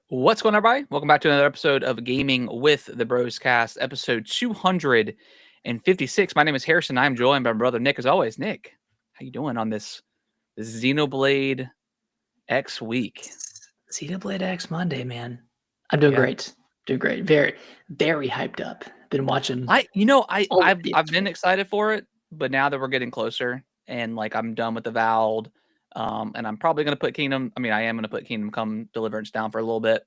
What's going on, everybody? Welcome back to another episode of Gaming with the Bros Cast, episode 256. My name is Harrison. I'm joined by my brother Nick, as always. Nick, how you doing on this Xenoblade X week? Xenoblade X Monday, man. I'm doing Yeah. great. Doing great. Very, very hyped up. Been watching I've all the I've videos been for it. excited for it, but now that we're getting closer and like I'm done with the Avowed, and I'm probably gonna put Kingdom. I mean, I am gonna put Kingdom Come Deliverance down for a little bit.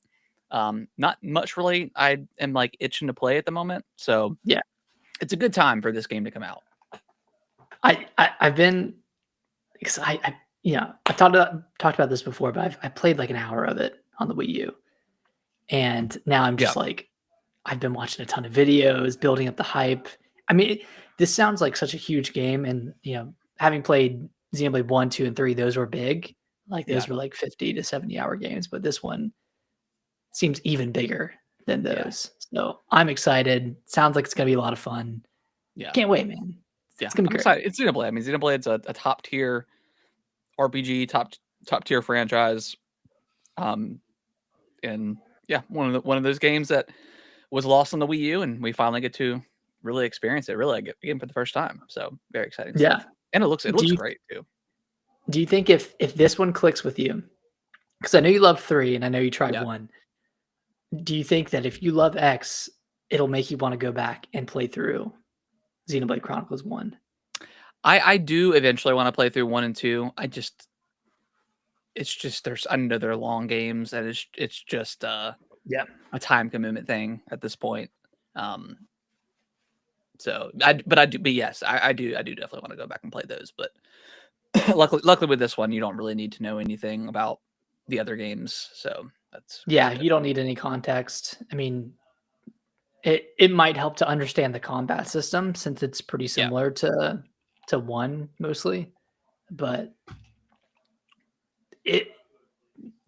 Not much really. I am like itching to play at the moment, so Yeah. it's a good time for this game to come out. I've been because I've talked about this before, but I played like an hour of it on the Wii U, and now I'm just Yeah. like I've been watching a ton of videos, building up the hype. I mean, this sounds like such a huge game, and having played Xenoblade 1, 2, and 3, those were big. Like Yeah. those were like 50 to 70-hour games, but this one seems even bigger than Yeah. those. So I'm excited. Sounds like it's gonna be a lot of fun. Yeah. Can't wait, man. Yeah. It's gonna be I'm great. excited. It's Xenoblade. I mean, Xenoblade's a top tier RPG, top tier franchise. And yeah, one of those games that was lost on the Wii U, and we finally get to really experience it, really again for the first time. So very exciting Yeah. stuff. And it looks Do you great too. do you think if this one clicks with you, because I know you love 3 and I know you tried Yeah. 1, do you think that if you love X, it'll make you want to go back and play through Xenoblade Chronicles 1? I do eventually want to play through 1 and 2. It's just I know they're long games, and it's just Yeah. a time commitment thing at this point. So but yes, I do definitely want to go back and play those. But luckily with this one, you don't really need to know anything about the other games. So that's Yeah, good. you don't need any context. I mean, it might help to understand the combat system since it's pretty Yeah. similar to 1 mostly, but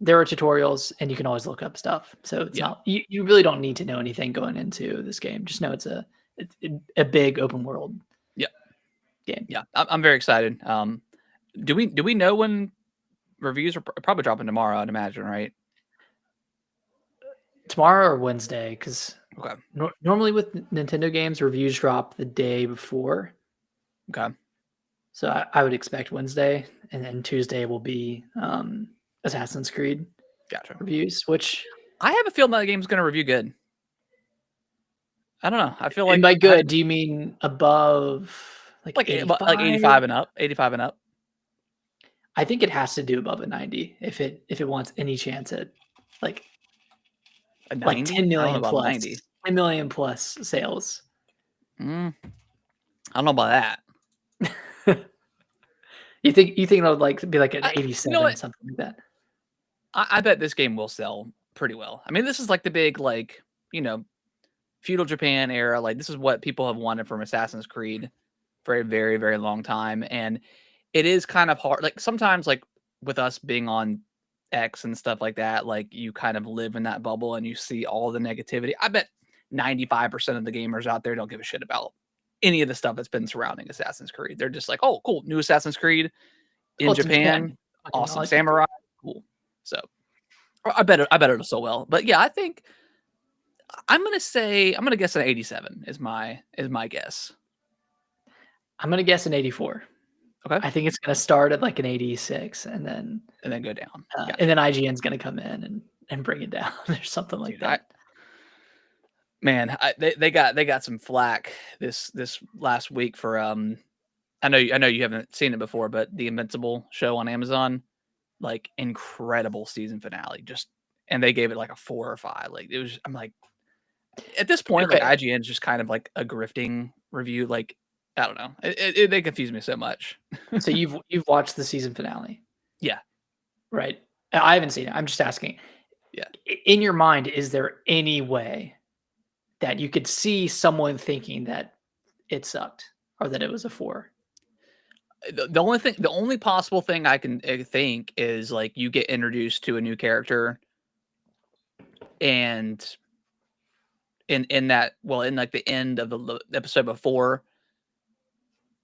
there are tutorials and you can always look up stuff. So it's Yeah. not you really don't need to know anything going into this game. Just know it's a big open world Yeah. game. Yeah. I'm very excited. Do we know when reviews are probably dropping tomorrow? I'd imagine, right? Tomorrow or Wednesday, because Okay. normally with Nintendo games, reviews drop the day before. Okay. So I would expect Wednesday, and then Tuesday will be Assassin's Creed Gotcha. reviews, which I have a feeling that game's going to review good. I don't know. I feel and like by good, do you mean above like like 85? 85 and up, 85 and up. I think it has to do above a 90 if it wants any chance at like A 90? like 10 I don't know million about plus 90. 10 million plus sales. I don't know about that. You think it'll like be like an You 87, know what? something like that? I bet this game will sell pretty well. I mean, this is like the big feudal Japan era. Like this is what people have wanted from Assassin's Creed for a very, very long time. And it is kind of hard. Like sometimes like with us being on X and stuff like that, like you kind of live in that bubble and you see all the negativity. I bet 95% of the gamers out there don't give a shit about any of the stuff that's been surrounding Assassin's Creed. They're just like, oh, cool, new Assassin's Creed Well, in it's in Japan. Japan, Fucking awesome knowledge. samurai, cool. So I bet it'll sell well. But yeah, I think I'm gonna guess an 87 is my guess. I'm gonna guess an 84. Okay. I think it's gonna start at like an 86, and then go down. Gotcha. and then IGN's gonna come in and bring it down or something like that. They got some flack this last week for I know you haven't seen it before, but the Invincible show on Amazon, like incredible season finale, and they gave it like a 4 or 5. Like it was, I'm like, at this point, Okay. like IGN is just kind of like a grifting review. Like I don't know, they confuse me so much. So you've watched the season finale? Yeah. Right. I haven't seen it. I'm just asking. Yeah. In your mind, is there any way that you could see someone thinking that it sucked or that it was a 4? The only possible thing I can think is like you get introduced to a new character, and in that, well, in like the end of the episode before,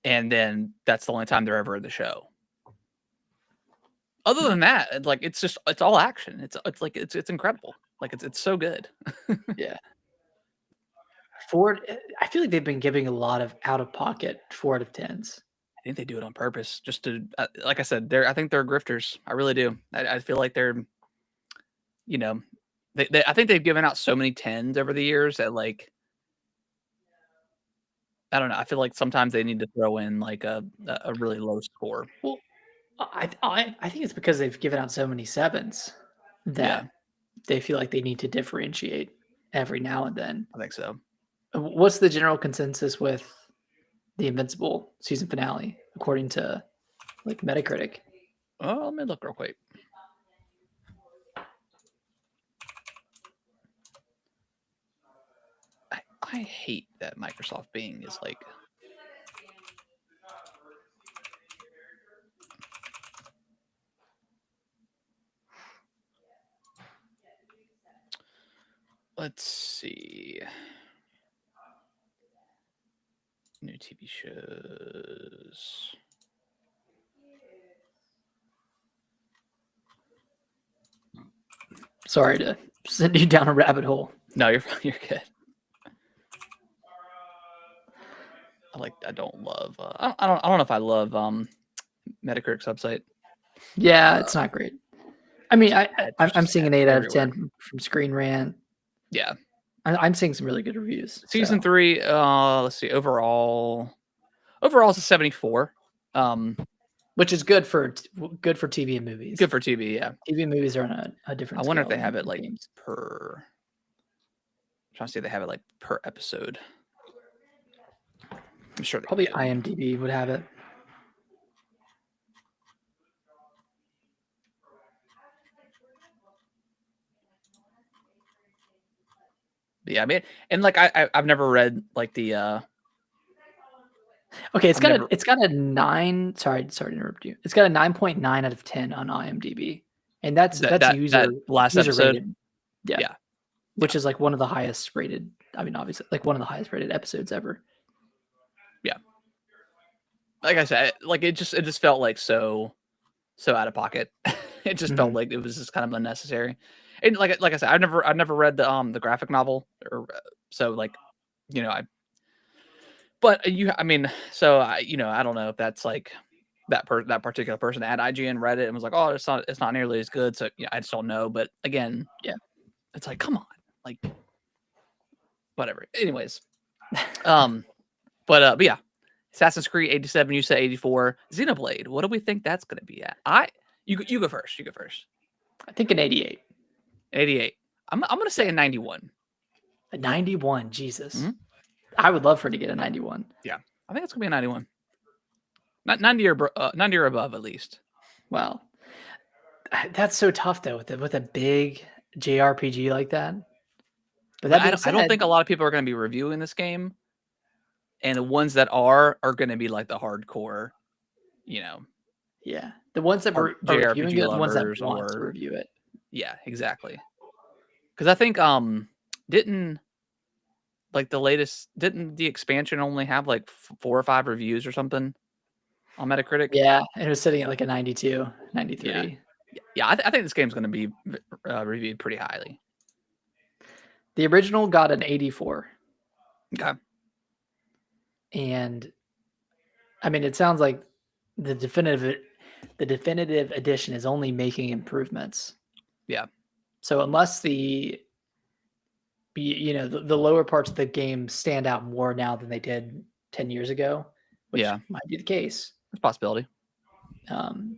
and then that's the only time they're ever in the show. Other than that, it's all action. It's incredible. Like it's so good. Yeah. Ford, I feel like they've been giving a lot of out of pocket 4 out of 10s. I think they do it on purpose, just to like I said, I think they're grifters. I really do. I feel like they're, you know, I think they've given out so many tens over the years that like I don't know. I feel like sometimes they need to throw in like a really low score. Well, I think it's because they've given out so many 7s Yeah, that they feel like they need to differentiate every now and then. I think so. What's the general consensus with the Invincible season finale according to like Metacritic? Oh, let me look real quick. I hate that Microsoft Bing is like. Let's see. New TV shows. Sorry to send you down a rabbit hole. No, you're good. I don't love. I don't know if I love Metacritic's website. Yeah, it's not great. I mean, I'm seeing an 8 out of everywhere. 10 from Screen Rant. Yeah, I'm seeing some really good reviews. season so. 3. Let's see. Overall, it's a 74. Which is good for TV and movies. Good for TV. Yeah, TV and movies are on a different. I wonder if scale they have than it like games. per. I'm trying to see if they have it like per episode. I'm sure they Probably do. IMDb would have it. But yeah, I mean, and like I've never read like the. Okay, I've never- it's got a 9. Sorry to interrupt you. It's got a 9.9 out of 10 on IMDb, and that's user that last user episode. rated. Yeah. Yeah. Which is like one of the highest rated. I mean, obviously, like one of the highest rated episodes ever. Like I said, like it just felt like so out of pocket. It just felt like it was just kind of unnecessary. And like I said, I've never read the graphic novel, or so like, but I mean, so I don't know if that's like that particular person at IGN read it and was like, oh, it's not nearly as good. So yeah, I just don't know. But again, Yeah, it's like, come on, like whatever. Anyways, but yeah, Assassin's Creed 87. You said 84. Xenoblade. What do we think that's going to be at? You go first. You go first. I think an 88. 88. I'm going to say a 91. A 91. Jesus, Mhm. I would love for it to get a 91. Yeah, I think it's going to be a 91. Not 90 or above at least. Wow, that's so tough though with a big JRPG like that. But that I don't think a lot of people are going to be reviewing this game, and the ones that are going to be like the hardcore, Yeah, the ones that are JRPG reviewing it, the ones that lovers want to or review it. yeah, exactly. Because I think didn't like didn't the expansion only have like 4 or 5 reviews or something on Metacritic? Yeah, and it was sitting at like a 92, 93. Yeah. Yeah, I think this game's going to be reviewed pretty highly. The original got an 84. Okay. And I mean, it sounds like the definitive edition is only making improvements. Yeah. So unless the lower parts of the game stand out more now than they did 10 years ago, which might be the case. It's a possibility. I'm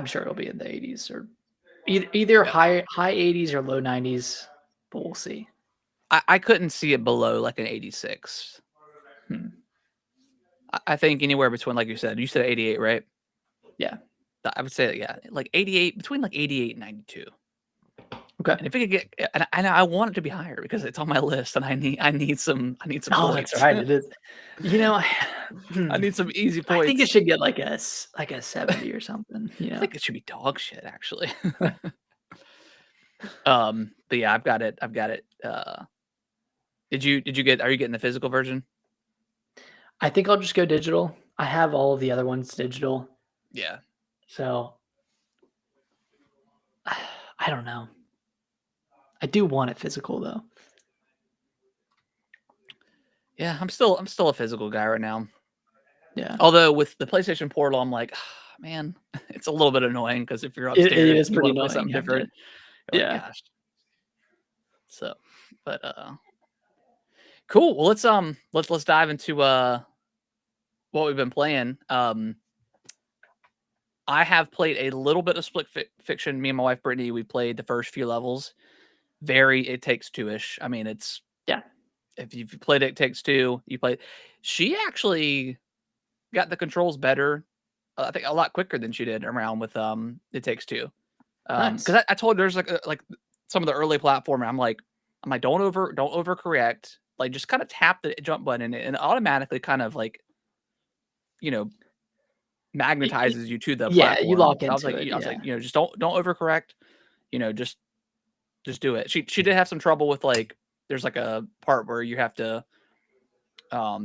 sure it'll be in the 80s or either high 80s or low 90s, but we'll see. I couldn't see it below like an 86. I think anywhere between, like you said 88, right? Yeah. I would say, yeah, like 88, between like 88 and 92. Okay. And if it could get, and I want it to be higher because it's on my list, and I need some Oh, points. that's right. It is. I need some easy points. I think it should get like a 70 or something. I think it should be dog shit, actually. But yeah, I've got it. Are you getting the physical version? I think I'll just go digital. I have all of the other ones digital. Yeah. So I don't know. I do want it physical though. Yeah, I'm still a physical guy right now. Yeah, Although with the PlayStation Portal, I'm like, "Ah, man, it's a little bit annoying because if you're it upstairs, is you pretty want to play annoying. something You have to. different. You're like, Yeah. gosh. So, but cool. Well, let's dive into what we've been playing. I have played a little bit of Fiction. Me and my wife Brittany, we played the first few levels. Very It Takes Two-ish. I mean, it's Yeah. if you've played It Takes Two, you play. She actually got the controls better. I think a lot quicker than she did around with It Takes Two. Nice. Because I told her there's like some of the early platforming. I'm like don't overcorrect. Like just kind of tap the jump button and it automatically kind of like you know magnetizes you to the Yeah, you platform. lock So into it. I was Yeah. like just don't overcorrect. Just do it. She did have some trouble with like there's like a part where you have to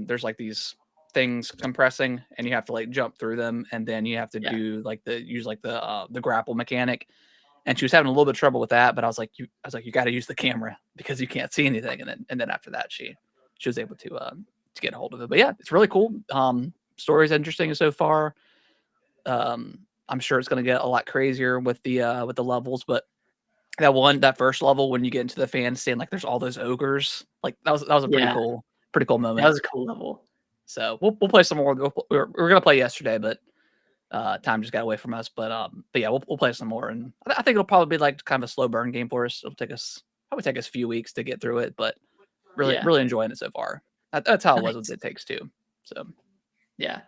there's like these things compressing and you have to like jump through them and then you have to Yeah. do like use like the grapple mechanic and she was having a little bit of trouble with that but I was like you got to use the camera because you can't see anything and then after that she was able to get a hold of it but yeah it's really cool story's interesting so far I'm sure it's going to get a lot crazier with the levels but that first level when you get into the fan stand like there's all those ogres like that was a Yeah. pretty cool That moment. was a cool level. So we'll play some more. We were gonna play yesterday, but time just got away from us. But yeah, we'll play some more, and I think it'll probably be like kind of a slow burn game for us. It'll probably take us a few weeks to get through it, but Yeah. really enjoying it so far. That's how it was with Nice. It Takes Two. So Yeah.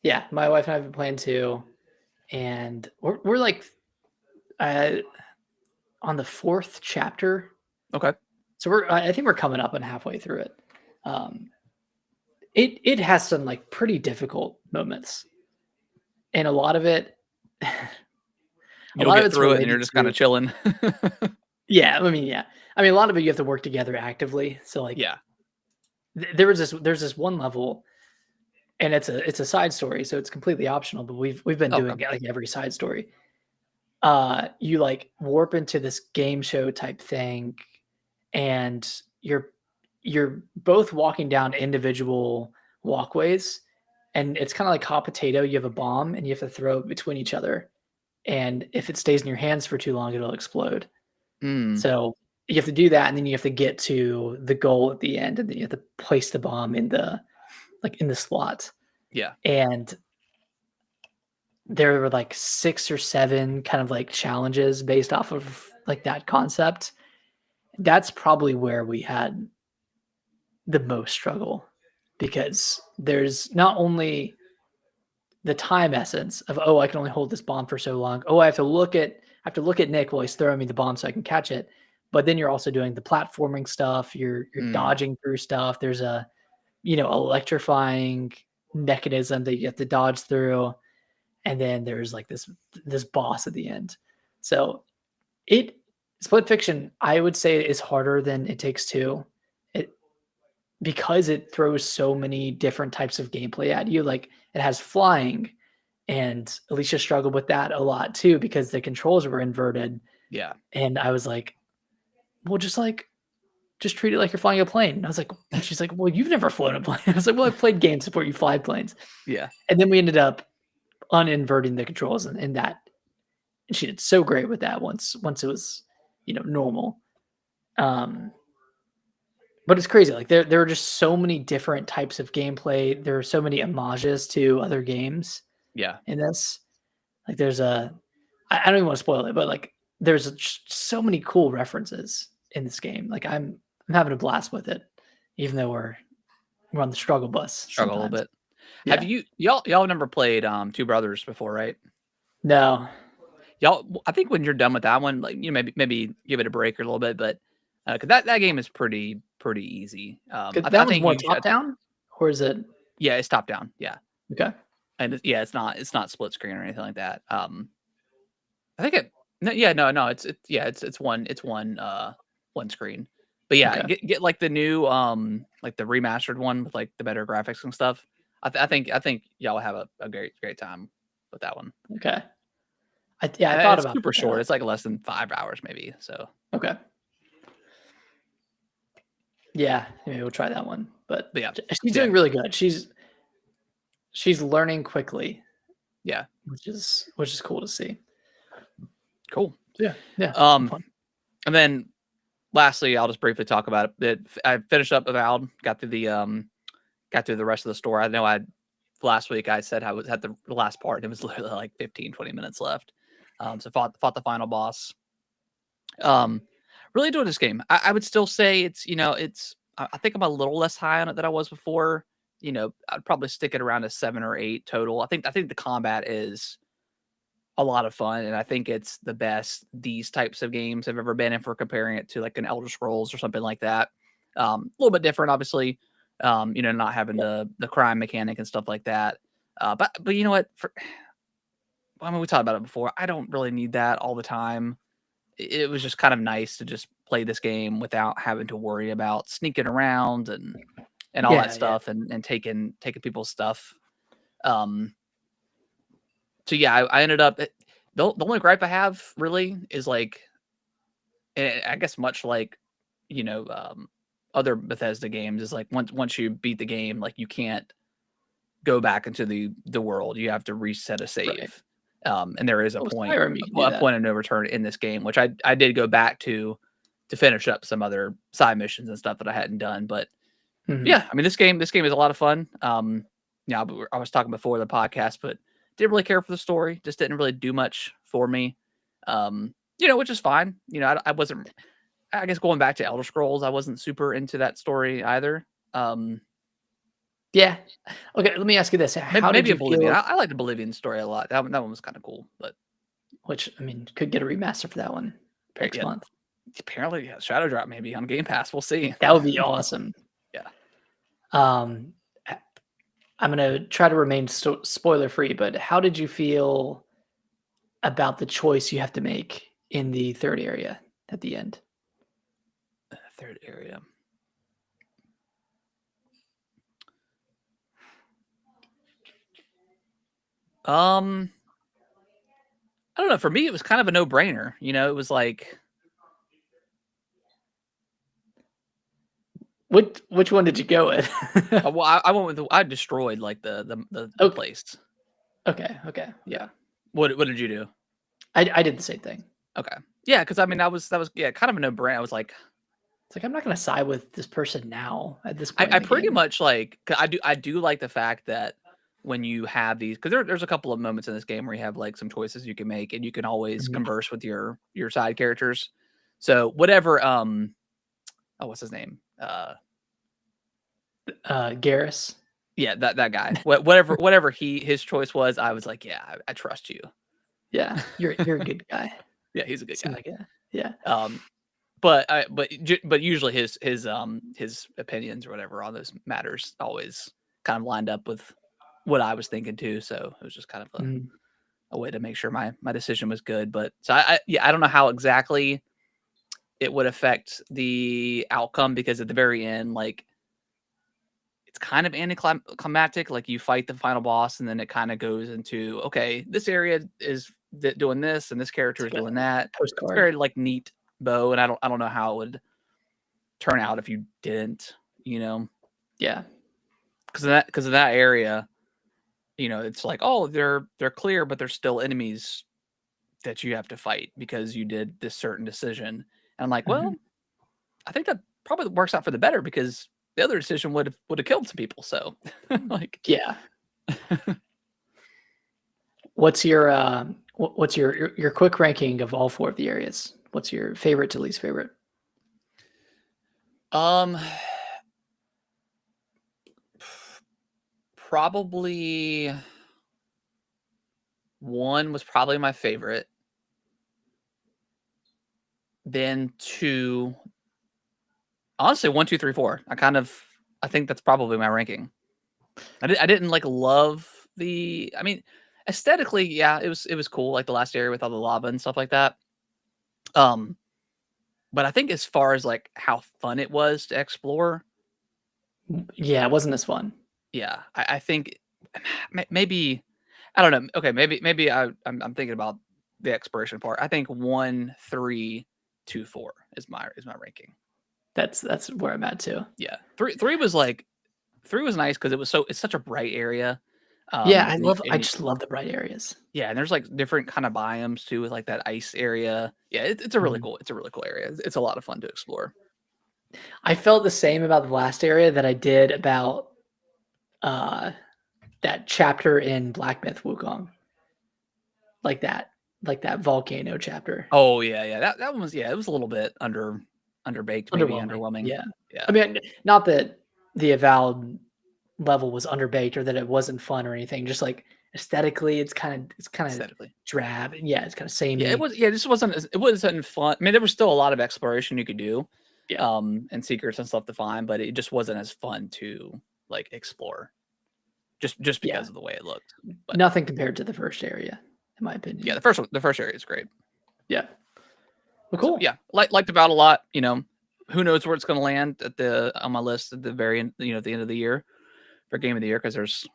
Yeah. My wife and I have been playing too, and we're like uh, on the 4th chapter. okay, So I think we're coming up and halfway through it. Um, it has some like pretty difficult moments, and a lot of it, a you'll lot of get it's through it, and you're related just kind to of chilling. yeah. I mean, yeah. I mean, a lot of it you have to work together actively. So like, Yeah. there's this one level, and it's a side story, so it's completely optional. But we've been Okay. doing like every side story. You like warp into this game show type thing, and you're both walking down individual walkways, and it's kind of like hot potato. You have a bomb, and you have to throw it between each other, and if it stays in your hands for too long, it'll explode. Mm, So you have to do that, and then you have to get to the goal at the end, and then you have to place the bomb in the in the slot. yeah. And there were like 6 or 7 kind of like challenges based off of like that concept. That's probably where we had the most struggle because there's not only the time essence of oh I can only hold this bomb for so long. Oh, I have to look at Nick while he's throwing me the bomb so I can catch it. But then you're also doing the platforming stuff. You're Mm, dodging through stuff. There's a electrifying mechanism that you have to dodge through, and then there's like this boss at the end. So it Split Fiction, I would say, is harder than It Takes Two. It because it throws so many different types of gameplay at you. Like it has flying, and Alicia struggled with that a lot too because the controls were inverted. yeah. And I was like, well, just treat it like you're flying a plane. And I was like, and she's like, well, you've never flown a plane. I was like, well, I've played games before you fly planes. Yeah. And then we ended up uninverting the controls and that. And she did so great with that once it was, normal. Um, but it's crazy. Like there are just so many different types of gameplay. There are so many homages to other games Yeah. in this. Like I don't even want to spoil it, but like there's just so many cool references in this game. Like I'm having a blast with it, even though we're on the struggle bus Struggle a little sometimes. bit. Have Yeah. you y'all never played Two Brothers before, right? No. I think when you're done with that one, like maybe give it a break or a little bit, but 'cause that game is pretty easy. 'Cause I that one's think more you top down, or is it yeah, it's top down, yeah, okay? and yeah, it's not split screen or anything like that. I think it no, yeah, no, it's one screen, but yeah, Okay. get like the new like the remastered one with like the better graphics and stuff. I think y'all will have a great time with that one. Okay. I And thought it's about super picking it short. up. It's like less than 5 hours maybe. So Okay. Yeah, maybe we'll try that one. But But yeah, she's doing really good. She's learning quickly, yeah, which is cool to see. cool. Yeah, yeah, Um, fun. and then lastly, I'll just briefly talk about it. I finished up Avowed, got through the rest of the story. I know last week I said I was at the last part and it was literally like 15, 20 minutes left. So fought the final boss. Really enjoyed this game. I would still say I think I'm a little less high on it than I was before. I'd probably stick it around a 7 or 8 total. I think the combat is a lot of fun, and I think it's the best these types of games have ever been. If we're comparing it to like an Elder Scrolls or something like that, a little bit different, obviously. Not having the crime mechanic and stuff like that. But you know what? We talked about it before. I don't really need that all the time. It was just kind of nice to just play this game without having to worry about sneaking around and all that Yeah, yeah. stuff and taking people's stuff. Um, so yeah, I ended up the only gripe I have really is like, I guess much like other Bethesda games is like once you beat the game, like you can't go back into the world. You have to reset a Right. save. And there is a Oh, point Skyrim, you can do a that. point of no return in this game, which I did go back to finish up some other side missions and stuff that I hadn't done. But Mhm. yeah, I mean this game is a lot of fun. Yeah, I was talking before the podcast, but didn't really care for the story. Just didn't really do much for me. Which is fine. I wasn't. I guess going back to Elder Scrolls, I wasn't super into that story either. Um, Yeah. Okay, let me ask you this. How did maybe you Oblivion. feel I like the Bolivian story a lot. That one was kind of cool, but which, I mean, could get a remaster for that one next yeah, month. apparently, yeah, Shadow Drop maybe on Game Pass. We'll see. That would be awesome. Yeah. Um, I I'm gonna try to remain spoiler free, but how did you feel about the choice you have to make in the third area at the end? Third area. Um, I don't know. For me, it was kind of a no-brainer. It was like, Which one did you go with? well, I went with I destroyed like the Oh, place. okay, Yeah. yeah. What did you do? I did the same thing. Okay. Yeah, because I mean that was yeah kind of a no-brainer. I was like, It's like I'm not gonna side with this person now at this point in I the pretty game. much like 'cause I do like the fact that when you have these because there's a couple of moments in this game where you have like some choices you can make and you can always Mhm. converse with your side characters. So whatever what's his name? Garrus. Yeah, that guy. Whatever his choice was, I was like, yeah, I trust you. Yeah, you're a good guy. Yeah, he's a good Seem guy. like it. Yeah. Um, but usually his opinions or whatever on those matters always kind of lined up with what I was thinking too. So it was just kind of Mhm. a way to make sure my decision was good. But so I don't know how exactly it would affect the outcome because at the very end, like it's kind of anticlimactic. Like you fight the final boss, and then it kind of goes into okay, this area is doing this, and this character It's is like doing a that. It's postcard. very like neat bow, and I don't know how it would turn out if you didn't, Yeah. because of that area, it's like oh they're clear, but there's still enemies that you have to fight because you did this certain decision. And I'm like, well, Mhm. I think that probably works out for the better because the other decision would have killed some people. So like Yeah. What's your what's your quick ranking of all four of the areas? What's your favorite to least favorite? um probably one was probably my favorite. Then two, honestly, one, two, three, four. I think that's probably my ranking. I didn't like love I mean, aesthetically, yeah, it was cool, like the last area with all the lava and stuff like that. Um, but I think as far as like how fun it was to explore, Yeah, it wasn't as fun. yeah, I think maybe I don't know. Okay, maybe I'm thinking about the exploration part. I think one, three, two, four is my ranking. That's where I'm at too. Yeah, three was nice because it's such a bright area. Yeah, I And just love the bright areas. yeah, and there's like different kind of biomes too, with like that ice area. Yeah, it's a really Mhm. cool area. It's a lot of fun to explore. I felt the same about the last area that I did about uh that chapter in Black Myth Wukong. Like that volcano chapter. Oh yeah, yeah. That one was, yeah, it was a little bit underbaked, maybe Underwhelming. underwhelming. Yeah. Yeah, I mean, not that the Avowed level was underbaked or that it wasn't fun or anything. Just like aesthetically, it's kind of aesthetically. drab. Yeah, it's kind of Yeah, it samey. was. Yeah, it wasn't fun. I mean, there was still a lot of exploration you could do, Yeah, and secrets and stuff to find, but it just wasn't as fun to like explore, just yeah. because of the way it looked. But Nothing compared to the first area, in my yeah, opinion. the first area is great. Yeah. Well, So cool. yeah, liked about a lot. Who knows where it's going to land on my list at the very end, at the end of the year for game of the year, because there's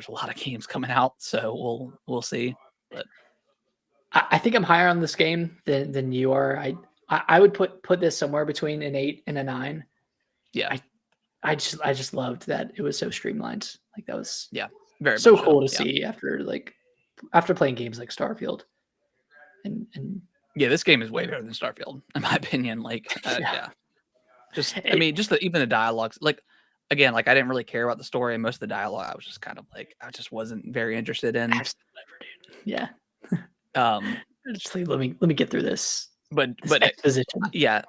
a lot of games coming out, so we'll see. But I think I'm higher on this game than you are. I would put this somewhere between an 8 and a 9. yeah, I I just loved that it was so streamlined. Like that was yeah, very so much so. cool to Yeah, see after playing games like Starfield and yeah, this game is way better than Starfield, in my opinion. Like, yeah. yeah, I It, mean, even the dialogues. Like, again, like I didn't really care about the story, and most of the dialogue, I was just kind of like, I just wasn't very interested in. absolutely never, dude. Yeah. Um, Just like, let me get through this but exposition. yeah,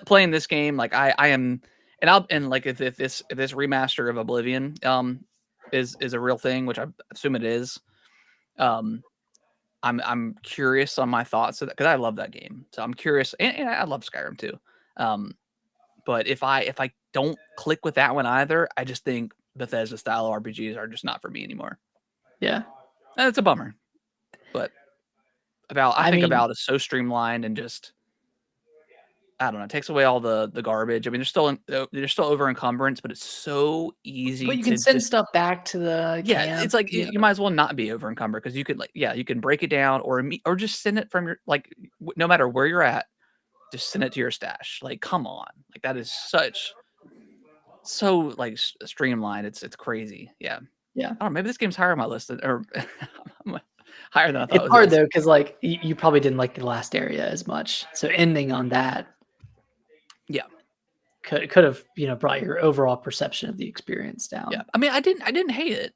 playing this game, like I am, and like if this remaster of Oblivion is a real thing, which I assume it is. um I'm curious on my thoughts of that, because I love that game, so I'm curious, and I love Skyrim too. um but if I don't click with that one either, I just think Bethesda style RPGs are just not for me anymore, Yeah. and it's a bummer. But I I think mean, about is so streamlined, and just, I don't know, it takes away all the garbage. I mean, there's still over encumbrance, but it's so easy but you can to send just, stuff back to the yeah, camp. it's like You you know. might as well not be over encumbered, because you could, like, yeah, you can break it down, or just send it from your, like, no matter where you're at, just send it to your stash. Like, come on, like that is so like streamlined. It's crazy. Yeah, Yeah. I don't know. Maybe this game's higher on my list, or higher than I thought It's it hard was. though, because like you probably didn't like the last area as much. So ending on that Yeah, could have, brought your overall perception of the experience yeah. down. I mean, I didn't hate it,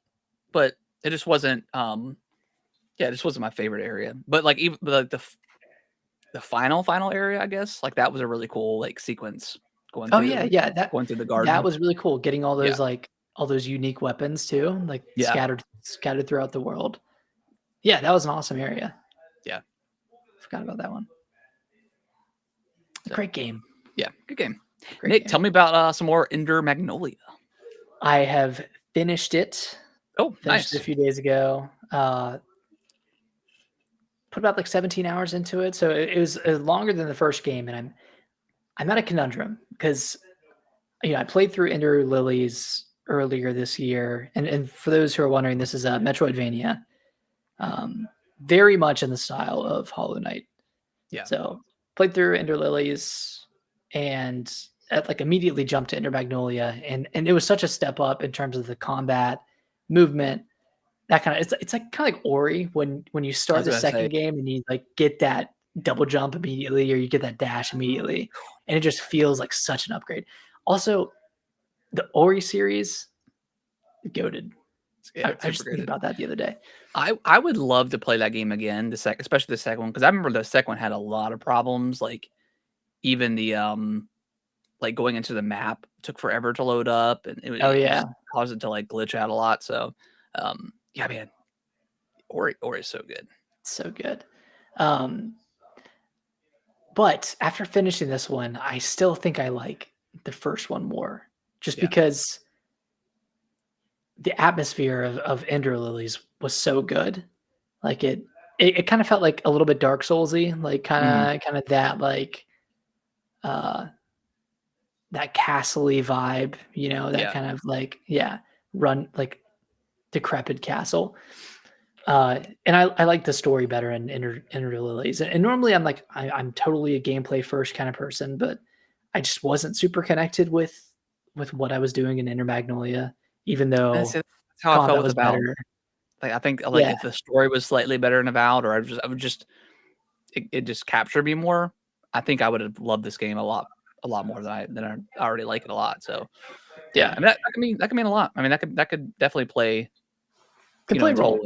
but it just wasn't. Yeah, this wasn't my favorite area. But like, even like the final area, I guess, like that was a really cool like sequence going Oh yeah, through yeah. That going through the that garden. was really cool. Getting Yeah, all those unique weapons too, like yeah, scattered throughout the world. Yeah, that was an awesome area. yeah. Forgot about that one. So Great game. yeah, good game. Great Nick, game. tell me about some more Ender Magnolia. I have finished it. Oh, Finished it a nice. few days ago. Put about like 17 hours into it, so it was longer than the first game, and I'm at a conundrum because I played through Ender Lilies earlier this year, and for those who are wondering, this is a Metroidvania, very much in the style of Hollow Knight. Yeah, So played through Ender Lilies, and like immediately jumped to Ender Magnolia, and it was such a step up in terms of the combat, movement, that kind of it's like kind of like Ori when you I start was the gonna say. second game and you like get that double jump immediately or you get that dash immediately, and it just feels like such an upgrade. Also, the Ori series, goated. Yeah, I it's was super just thinking good. about that the other day. I would love to play that game again, especially the second one, because I remember the second one had a lot of problems. Like, even the like going into the map took forever to load up, and Oh it yeah, just caused it to like glitch out a lot. So, yeah, man, Ori is so good. so good. Um, but after finishing this one, I still think I like the first one more, just Yeah, because the atmosphere of Ender Lilies was so good. Like it kind of felt like a little bit Dark Soulsy, like hmm, kind of that like uh that castle-y vibe, that yeah, kind of like, yeah, run like decrepit castle. And I like the story better in Ender Lilies. And normally I'm totally a gameplay first kind of person, but I just wasn't super connected with what I was doing in Inter Magnolia, even That's though it. That's how I felt combat with was Avowed. better. Like, I think, like, Yeah, if the story was slightly better in Avowed, or I would just it just captured me more, I think I would have loved this game a lot more than I already like it a lot, so, yeah, yeah. I mean, that could mean a lot. I mean, that could definitely play, Could play a its role. role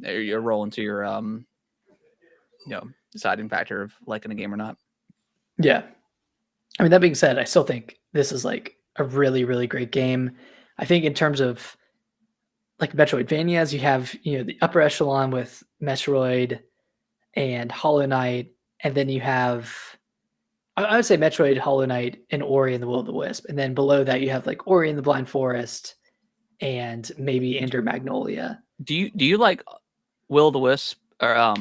into your role into your, deciding factor of liking a game or not. Yeah. I mean, that being said, I still think this is like a really, really great game. I think in terms of like Metroidvanias, you have, the upper echelon with Metroid and Hollow Knight, and then you have I would say Metroid, Hollow Knight, and Ori and the Will of the Wisp. And then below that you have like Ori and the Blind Forest and maybe Ender Magnolia. Do you like Will o' the Wisp or,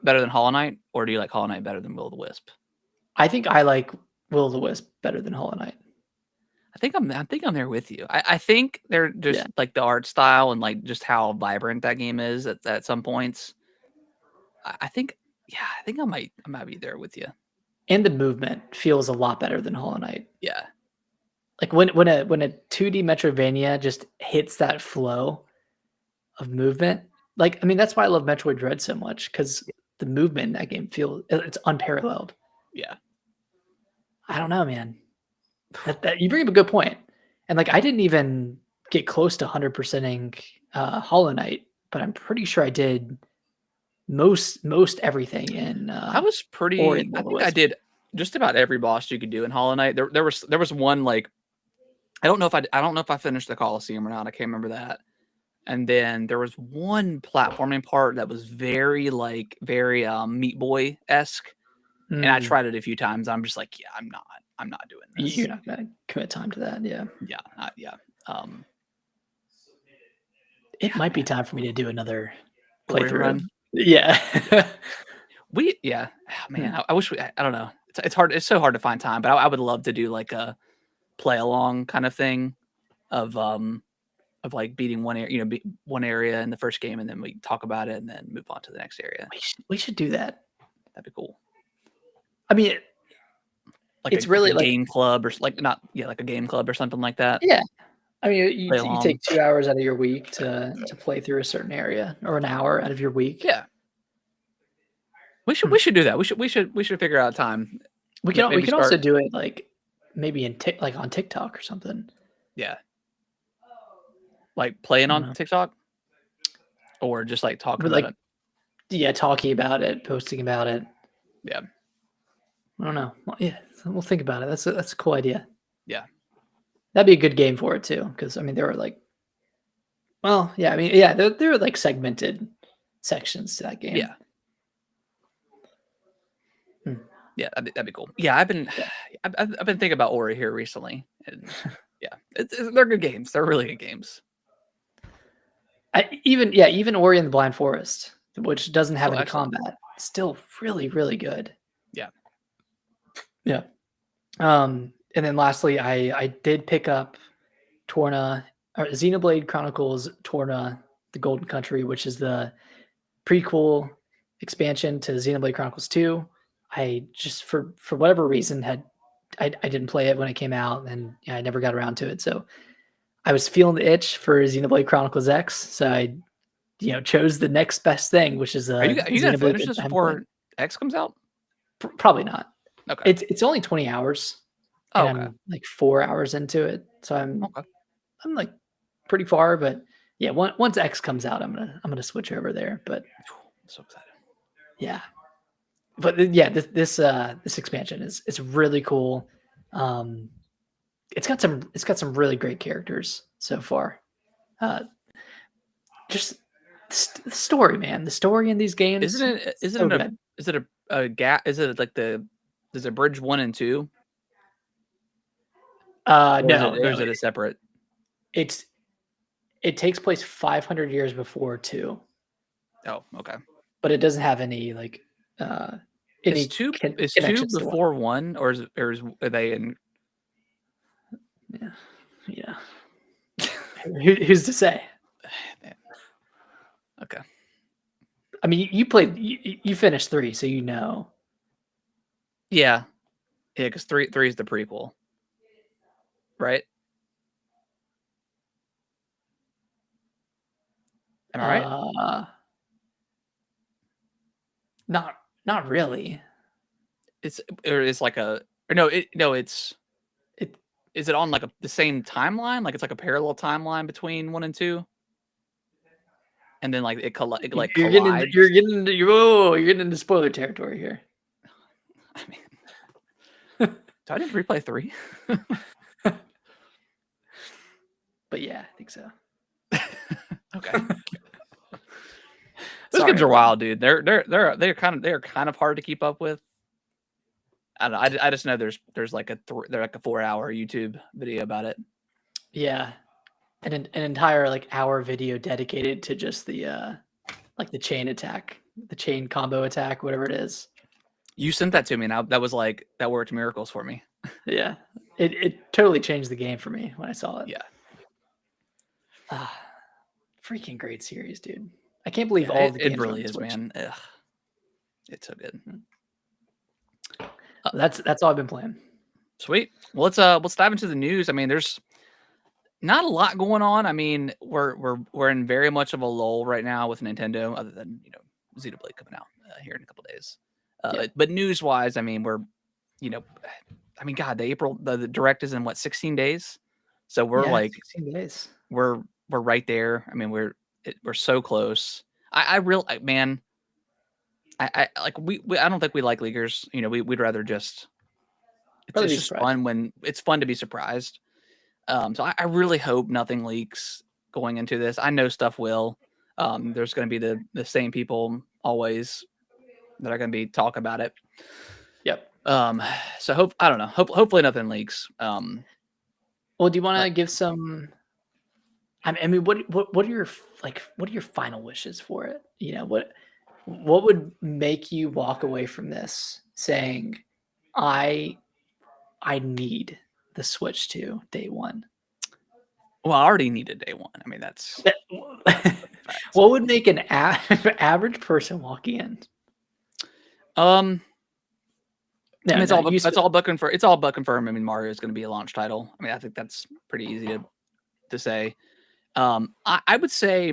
better than Hollow Knight, or do you like Hollow Knight better than Will o' the Wisp? I think I like Will of the Wisp better than Hollow Knight. I think I'm there with you. I think they're Yeah. just like the art style and like just how vibrant that game is at some points. I think, yeah, I think I might be there with you. And the movement feels a lot better than Hollow Knight. Yeah. Like when a 2D Metroidvania just hits that flow of movement, like I mean that's why I love Metroid Dread so much because the movement in that game it's unparalleled. Yeah. I don't know, man. That you bring up a good point. And like I didn't even get close to 100%ing Hollow Knight, but I'm pretty sure I did most everything in I was Ori pretty and the I Will of the think I Wisp. did just about every boss you could do in Hollow Knight. There was one, like, I don't know if I finished the Colosseum or not. I can't remember that. And then there was one platforming part that was very, like, very, Meat Boy-esque, and I Mm, tried it a few times. I'm just like, "Yeah, I'm not doing you're this." not gonna commit time to that, yeah. Yeah, yeah. Um, It yeah, might be man. time for me to do another Ori playthrough of run. yeah. Yeah. Ah, man, Hmm. I wish I don't know. It's hard it's so hard to find time, but I would love to do, like, a play along kind of thing of, like, beating beat one area in the first game, and then we talk about it and then move on to the next area. We should do that. That'd be cool. I mean, it's Like a really like game club or like not yeah, like a game club or something like that. yeah. I mean, you Play you along. take 2 hours out of your week to play through a certain area or an hour out of your week. Yeah. Hmm. We should do that. We should figure out a time. We Maybe can also start. do it, like, maybe like, on TikTok or something. Yeah. Like playing I don't on know. TikTok or just like talking But, about like it. yeah, talking about it, posting about it. Yeah. I don't know. Well, yeah, so we'll think about it. That's a cool idea. Yeah. That'd be a good game for it too, because I mean, there were, like well, yeah, I mean, yeah, there were, like, segmented sections to that game. Yeah. Hmm, Yeah. That'd be cool. Yeah. yeah. I've been thinking about Ori here recently, and yeah, they're good games. They're really good games. Even Ori and the Blind Forest, which doesn't have Still any excellent. combat, still really, really good. Yeah. Yeah. And then lastly, I did pick up Torna or Xenoblade Chronicles Torna: The Golden Country, which is the prequel expansion to Xenoblade Chronicles 2. I just for whatever reason I didn't play it when it came out, and I never got around to it. So I was feeling the itch for Xenoblade Chronicles X, so I chose the next best thing, which is Are you gonna Xenoblade finish that this I haven't played. before X comes out? Probably not. Okay. It's only 20 hours, Oh, and okay. I'm like 4 hours into it, so Okay. I'm like pretty far, but yeah, once X comes out, I'm gonna switch over there. But I'm so excited. yeah, but yeah, this expansion is really cool. Um, it's got some really great characters so far. Uh, just the story, man. The story in these games, so good. Is it a gap? Is it like is it Bridge 1 and 2? No, Or no, is it a separate? it's it takes place 500 years before two, Oh, okay. but it doesn't have any like any Is 2 connections to one. before 1, are they in? Yeah, yeah. Who's to say? Man, okay. I mean, you finished three, so you know. Yeah. Yeah, because three is the prequel, right? Am I right? Not really. It's like a or no, it's It is it on like the same timeline? Like it's like a parallel timeline between 1 and 2? And then like it like collides. you're getting into whoa, you're getting into spoiler territory here. I mean, do I need to replay 3? But yeah, I think so. Okay. Those games are wild, dude. They're kind of hard to keep up with. I don't know. I just know there's like they're like a 4-hour YouTube video about it. Yeah, an entire like hour video dedicated to just the like the chain attack, the chain combo attack, whatever it is. You sent that to me, and that was like that worked miracles for me. Yeah, it totally changed the game for me when I saw it. Yeah, freaking great series, dude. I can't believe all of the games it really is, Switch. man. Ugh. It's so good. That's all I've been playing. Sweet. Well, let's dive into the news. I mean, there's not a lot going on. I mean, we're in very much of a lull right now with Nintendo, other than Xenoblade coming out here in a couple days. But news wise, I mean, I mean, God, the direct is in what 16 days, so we're like 16 days. We're right there. I mean, we're so close. I man, I like I don't think we like leakers. We'd rather just it's just fun when it's fun to be surprised. So I really hope nothing leaks going into this. I know stuff will. There's going to be the same people always that are going to be talking about it. Yep. So I don't know. Hopefully nothing leaks. Well, do you want to give some? I mean, what are your what are your final wishes for it? What would make you walk away from this saying, I need the Switch 2 day one? Well, I already needed day one. I mean, that's what would make an average person walk in? No, I mean, it's all but confirmed. I mean, Mario is going to be a launch title. I mean, I think that's pretty easy to say. I would say,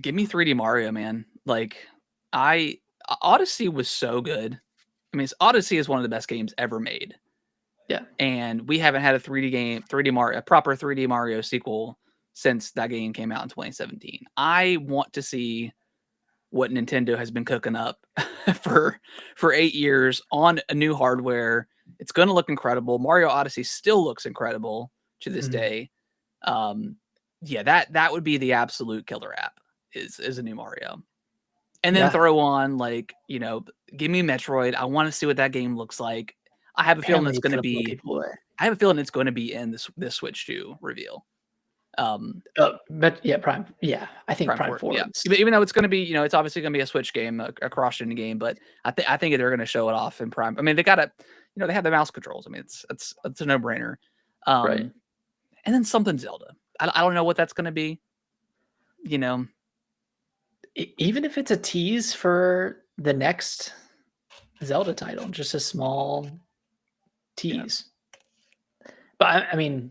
give me 3D Mario, man. Like, Odyssey was so good. I mean, Odyssey is one of the best games ever made. Yeah, and we haven't had a proper 3D Mario sequel since that game came out in 2017. I want to see what Nintendo has been cooking up for 8 years on a new hardware. It's going to look incredible. Mario Odyssey still looks incredible to this day. Yeah, that would be the absolute killer app is a new Mario. And then throw on give me Metroid. I want to see what that game looks like. I have a feeling it's going to be. I have a feeling it's going to be in this Switch 2 reveal. But yeah, Prime. Yeah, I think Prime 4. Yeah, even though it's going to be, it's obviously going to be a Switch game, a cross-gen game, but I think they're going to show it off in Prime. I mean, they got to, they have the mouse controls. I mean, it's a no-brainer. Right. And then something Zelda. I don't know what that's going to be. Even if it's a tease for the next Zelda title, just a small tease. Yeah. But I mean,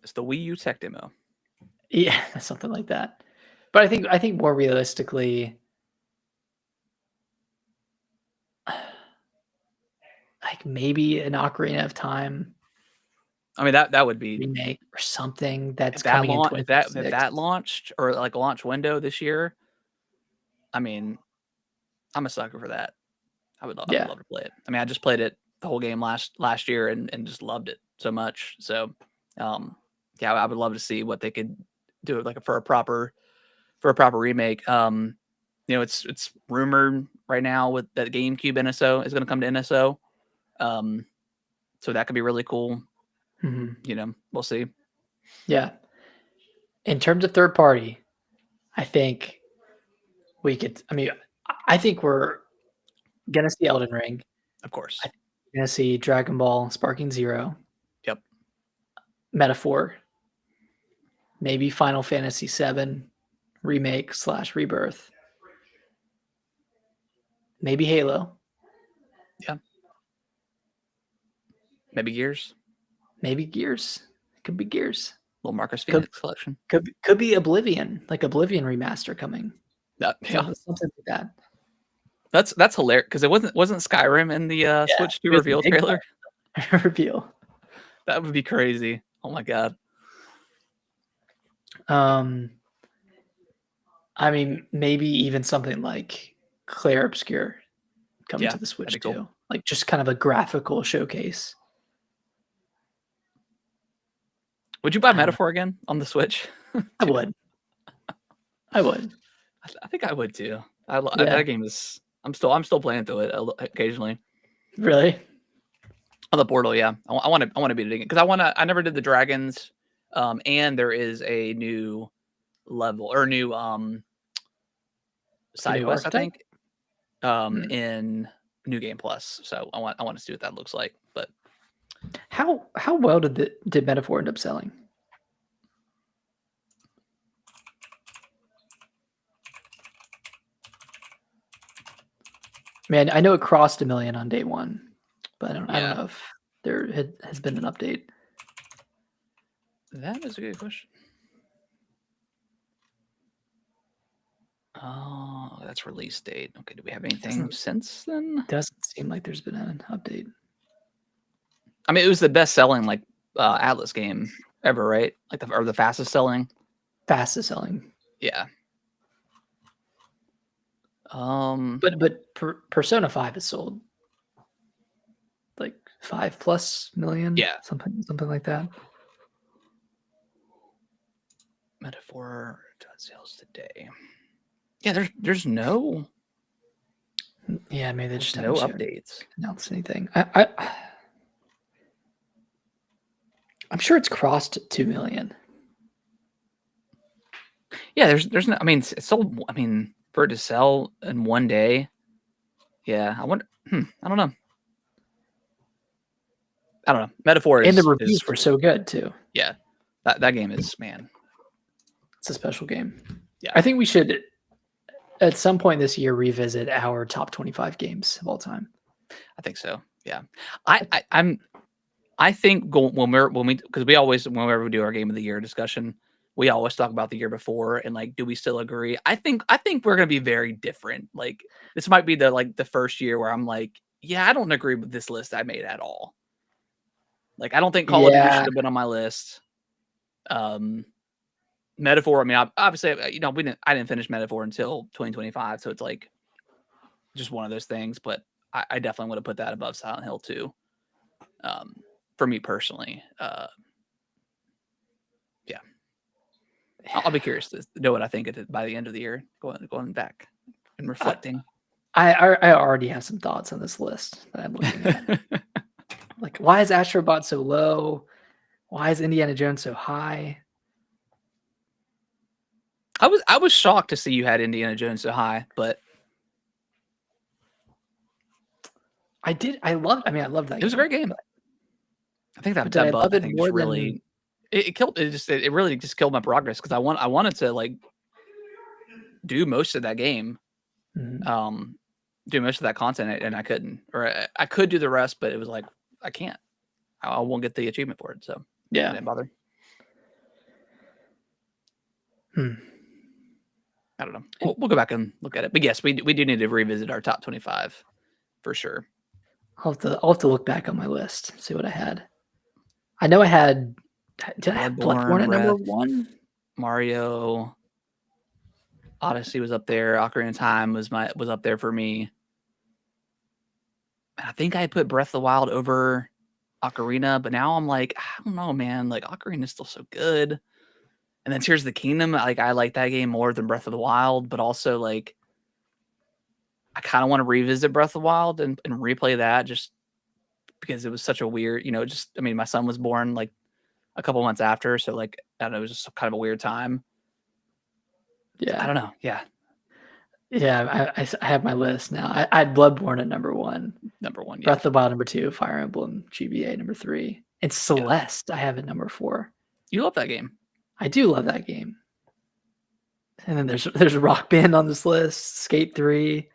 it's the Wii U tech demo. Yeah, something like that. But I think more realistically, like maybe an Ocarina of Time. I mean that would be remake or something that's coming in 2026. If that launched or like a launch window this year. I mean, I'm a sucker for that. I would love to play it. I mean, I just played it the whole game last year and just loved it so much. So, yeah, I would love to see what they could do for a proper remake. It's rumored right now with that GameCube NSO is going to come to NSO. So that could be really cool. Mm-hmm. We'll see. Yeah. In terms of third party, I think we could. I mean, I think we're gonna see Elden Ring, of course. I think we're gonna see Dragon Ball Sparking Zero. Yep. Metaphor. Maybe Final Fantasy VII remake / rebirth. Maybe Halo. Yeah. Maybe Gears. Maybe Gears. Could be Gears. Little Marcus Could Phoenix collection. could be Oblivion, like Oblivion remaster coming. Yeah. Something like that. That's hilarious because it wasn't Skyrim in the Switch 2 it was a reveal big trailer. reveal. That would be crazy. Oh my god. I mean, maybe even something like Clair Obscure coming Yeah, to the Switch that'd be too. cool. Like just kind of a graphical showcase. Would you buy I don't know. Metaphor again on the Switch? I would. I think I would too. Yeah. That game is. I'm still playing through it occasionally Really? on the Portal. Yeah, I want to beat it again because I never did the dragons, and there is a new level or new side new quest I archetype? think in New Game Plus. So I want to see what that looks like. But How well did Metaphor end up selling? Man, I know it crossed 1 million on day one, but I don't Yeah. know if there has been an update. that is a good question. Oh, that's release date. Okay, do we have anything since then? Doesn't seem like there's been an update. I mean, it was the best selling like Atlas game ever, right? Like the fastest selling. Fastest selling. Yeah. But Persona 5 has sold like 5+ million. Yeah. Something like that. Metaphor sales today. Yeah, there's no Yeah, maybe they just no haven't updates. announced anything. I'm sure it's crossed 2 million. Yeah, there's no. I mean, it's sold. I mean, for it to sell in one day. Yeah, I wonder. I don't know. Metaphor is And the reviews were so good too. Yeah, that game is, man. It's a special game. Yeah. I think we should at some point this year revisit our top 25 games of all time. I think so. Yeah, I think because we always, whenever we do our game of the year discussion, we always talk about the year before and like, do we still agree? I think we're gonna be very different. Like this might be the first year where I'm like, yeah, I don't agree with this list I made at all. Like I don't think Call of Duty should have been on my list. Metaphor. I mean, obviously, I didn't finish Metaphor until 2025, so it's like just one of those things. But I definitely would have put that above Silent Hill 2. For me personally, yeah, I'll be curious to know what I think by the end of the year, going back and reflecting. I already have some thoughts on this list that I'm looking at. Like, why is Astrobot so low? Why is Indiana Jones so high? I was shocked to see you had Indiana Jones so high, but I loved that. It was a great game. I think that buff thing just really it really just killed my progress because I wanted to like do most of that game, do most of that content and I couldn't, or I could do the rest, but it was like I can't. I won't get the achievement for it, so yeah, I didn't bother. I don't know. We'll go back and look at it, but yes, we do need to revisit our top 25 for sure. I'll have to look back on my list, see what I had. I know I had. Did I have Bloodborne at number 1? Mario Odyssey was up there. Ocarina of Time was up there for me. I think I put Breath of the Wild over Ocarina, but now I'm like, I don't know, man. Like Ocarina is still so good. And then Tears of the Kingdom, like I like that game more than Breath of the Wild, but also like I kind of want to revisit Breath of the Wild and replay that just because it was such a weird, I mean, my son was born like a couple months after, so like I don't know, it was just kind of a weird time. Yeah, I don't know. Yeah, I have my list now. I had Bloodborne at number 1. Number 1, yeah. Breath of the Wild number 2. Fire Emblem GBA number 3. And Celeste I have at number 4. You love that game. I do love that game. And then there's Rock Band on this list. Skate 3.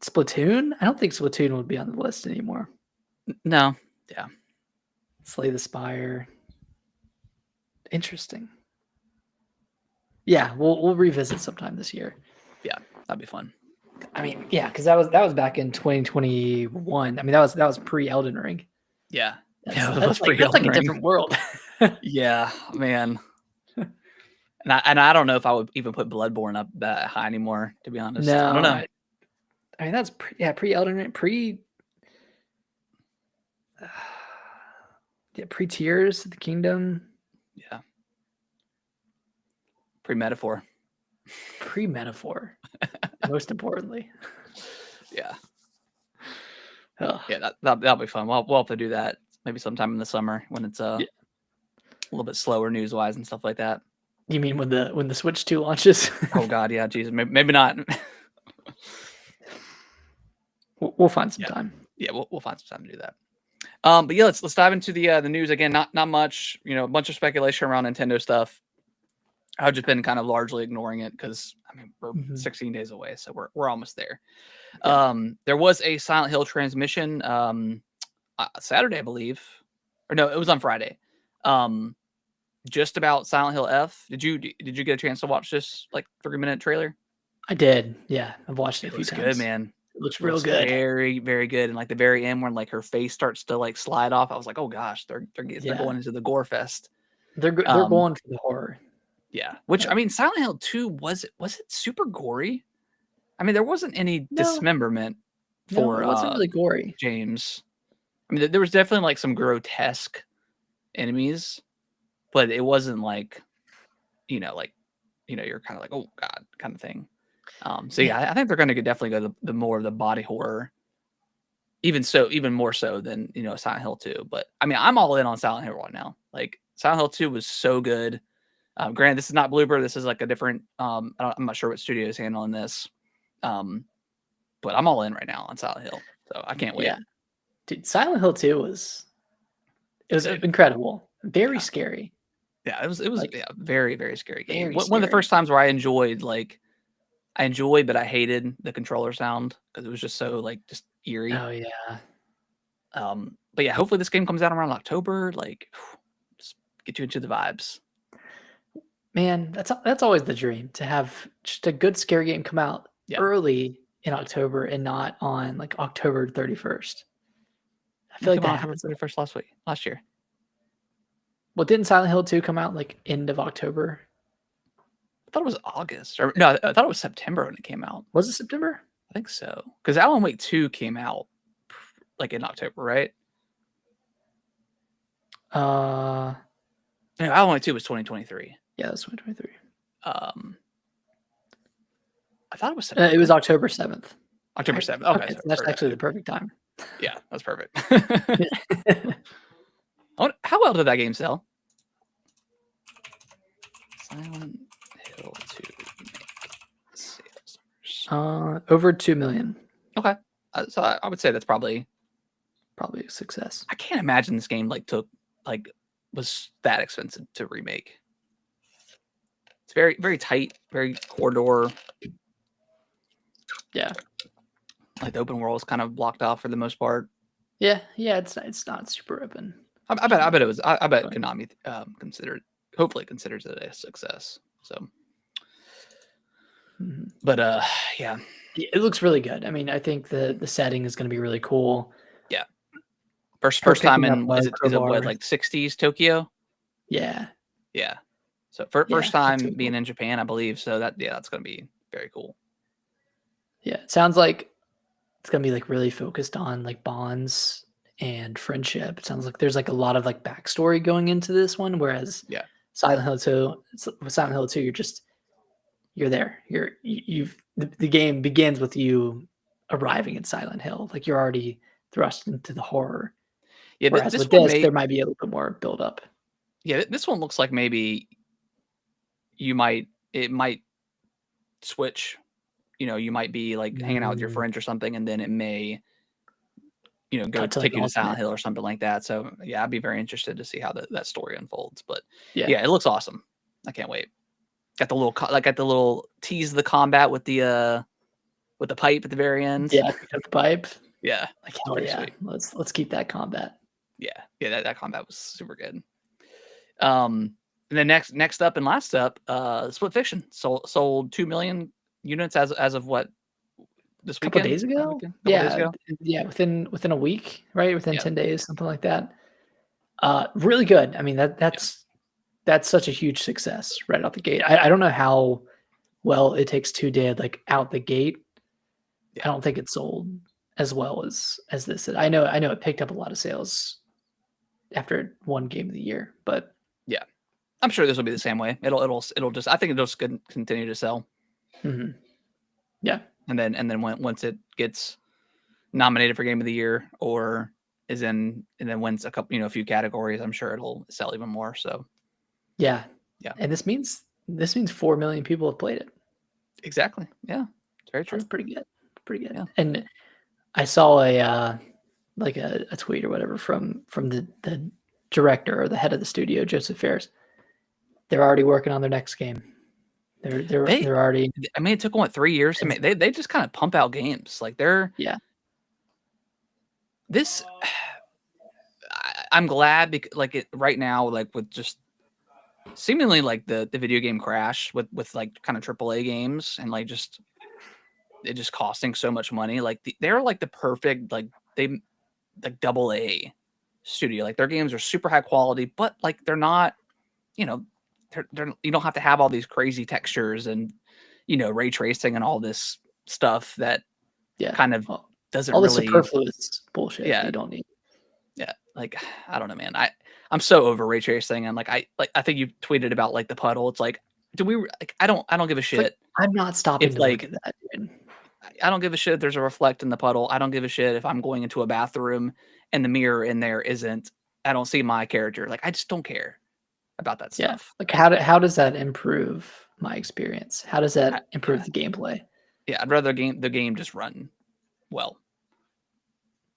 Splatoon? I don't think Splatoon would be on the list anymore. No. Yeah. Slay the Spire. Interesting. Yeah, we'll revisit sometime this year. Yeah, that'd be fun. I mean, yeah, because that was back in 2021. I mean, that was pre Elden Ring. Yeah. That's like a different world. Yeah, man. And I don't know if I would even put Bloodborne up that high anymore, to be honest. No, I don't know. I mean, that's pre Elden Ring, pre Tears of the Kingdom. Yeah. Pre-Metaphor. Pre-Metaphor. Most importantly. Yeah. Ugh. Yeah, that'll be fun. We'll have to do that maybe sometime in the summer when it's a little bit slower news wise and stuff like that. You mean when the Switch 2 launches? Oh God, yeah, Jesus, maybe not. We'll find some time. Yeah, we'll find some time to do that. But yeah, let's dive into the news again. Not much, a bunch of speculation around Nintendo stuff. I've just been kind of largely ignoring it because I mean we're 16 days away, so we're almost there. Yeah. There was a Silent Hill transmission Saturday, I believe, or no, it was on Friday. Just about Silent Hill F. Did you get a chance to watch this like 3-minute trailer? I did. Yeah, I've watched it a few times. Good, man. It looks real good. Very, very good. And like the very end when like her face starts to like slide off, I was like, oh gosh, they're going into the gore fest. They're going for the horror. Yeah. Which I mean, Silent Hill 2 was it super gory? I mean, there wasn't any dismemberment for it wasn't really gory. James. I mean, there was definitely like some grotesque enemies, but it wasn't like, you're kind of like, oh God, kind of thing. So yeah, I think they're going to definitely go the more of the body horror, even more so than Silent Hill 2. But I mean, I'm all in on Silent Hill right now. Like Silent Hill 2 was so good. Granted, this is not Bloober. This is like a different. I'm not sure what studio is handling this, but I'm all in right now on Silent Hill. So I can't wait. Yeah, dude, Silent Hill 2 was incredible. Very scary. Yeah, it was like, very, very scary game. One of the first times where I enjoyed but I hated the controller sound because it was just so like just eerie. Oh yeah. But yeah, hopefully this game comes out around October. Like, just get you into the vibes. Man, that's always the dream, to have just a good scary game come out early in October and not on like October 31st. I feel like that happened October 31st last year. Well, didn't Silent Hill 2 come out like end of October? I thought it was August. Or no, I thought it was September when it came out. Was it September? I think so. Because Alan Wake 2 came out like in October, right? No, Alan Wake 2 was 2023. Yeah, that's 2023. I thought it was September. It was October 7th. October 7th. Okay. So that's actually the perfect time. Yeah, that's perfect. How well did that game sell? Silent Hill 2 sales numbers. Over 2 million. Okay. So I would say that's probably a success. I can't imagine this game was that expensive to remake. It's very, very tight, very corridor. Yeah. Like the open world is kind of blocked off for the most part. Yeah, it's not super open. I bet it was. I bet Konami hopefully considers it a success. So, but yeah, it looks really good. I mean, I think the setting is going to be really cool. Yeah, first time in is it what, like 60s Tokyo? Yeah. So first time being in Japan, I believe. So that's going to be very cool. Yeah, it sounds like it's going to be like really focused on like bonds and friendship. It sounds like there's like a lot of like backstory going into this one, whereas Silent Hill 2, you're there. The game begins with you arriving in Silent Hill. Like you're already thrust into the horror. Yeah, whereas with this, there might be a little bit more build up. Yeah, this one looks like maybe it might switch. You might be like hanging out with your friends or something, and then it may go take you to Silent Hill or something like that. So yeah, I'd be very interested to see how that story unfolds. But yeah, it looks awesome. I can't wait. Got the little tease of the combat with the with the pipe at the very end. Yeah, pick up the pipe. Yeah, Like it's hell pretty yeah. sweet. Let's keep that combat. Yeah, that combat was super good. And then next up and last up, Split Fiction sold 2 million units as of what, this A couple weekend? days ago? Couple days ago? Yeah, within a week, right? Within Yeah. 10 days, something like that. Really good. I mean, that's such a huge success right out the gate. I don't know how well It Takes Two did, like, out the gate. Yeah. I don't think it sold as well as this did. I know it picked up a lot of sales after one game of the year, but Yeah. I'm sure this will be the same way. It'll just, I think it'll just continue to sell. mhm. Yeah. And then once it gets nominated for game of the year or is in, and then wins a couple, a few categories, I'm sure it'll sell even more. So Yeah. Yeah. And this means 4 million people have played it. exactly. Yeah. It's very true. That's pretty good. Pretty good. Yeah. And I saw a like a tweet or whatever from the director or the head of the studio, Joseph Fares. They're already working on their next game. They're already I mean, it took them, what, 3 years to make. They just kind of pump out games. Like yeah. this. I'm glad because like it right now, like with just seemingly like the video game crash with like kind of AAA games and like just it just costing so much money. Like they're like the perfect like double A studio. Like their games are super high quality, but like they're not, you know, they're you don't have to have all these crazy textures and ray tracing and all this stuff that Yeah. kind of doesn't all the really superfluous bullshit Yeah. you don't need. Yeah, like I don't know, man. I'm so over ray tracing, and I think you tweeted about like the puddle. It's like, do we like? I don't give a shit. Like, I'm not stopping If to like look at that, dude. I don't give a shit if there's a reflect in the puddle. I don't give a shit if I'm going into a bathroom and the mirror in there isn't. I don't see my character. Like I just don't care about that Yeah. stuff. Like how does that improve my experience? How does that improve Yeah. the gameplay? Yeah, I'd rather the game just run well.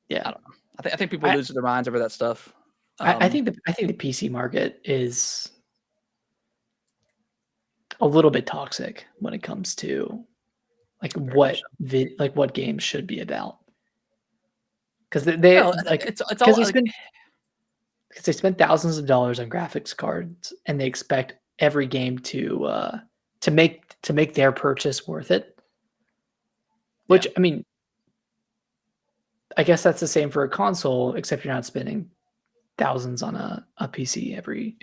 Yeah. I don't know. I think people lose their minds over that stuff. I think the PC market is a little bit toxic when it comes to like Very what much so. what games should be about. Because they No, like it's all because like, they spend thousands of dollars on graphics cards and they expect every game to make their purchase worth it. Which I mean, I guess that's the same for a console, except you're not spending thousands on a PC every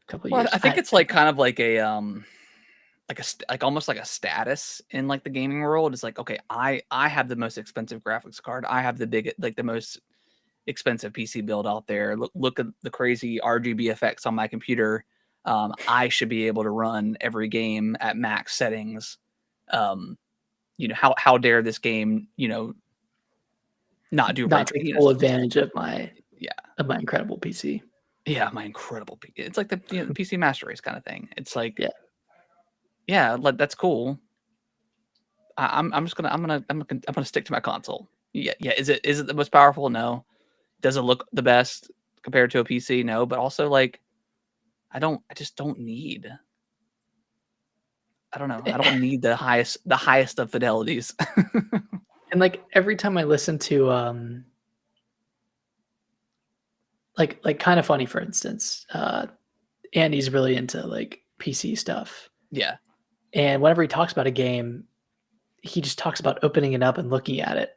couple of well, years. I think it's like kind of like a like almost like a status in like the gaming world. It's like, okay, I have the most expensive graphics card. I have the most expensive PC build out there. Look at the crazy RGB effects on my computer. I should be able to run every game at max settings. How dare this game, not do not take full advantage of my incredible PC. Yeah, my incredible PC. It's like the PC Master Race kind of thing. It's like like that's cool. I'm gonna stick to my console. Yeah. Is it the most powerful? No. Does it look the best compared to a PC? No. But also like, I just don't need. I don't know. I don't need the highest of fidelities. And like every time I listen to like Kind of Funny, for instance, Andy's really into like PC stuff. Yeah. And whenever he talks about a game, he just talks about opening it up and looking at it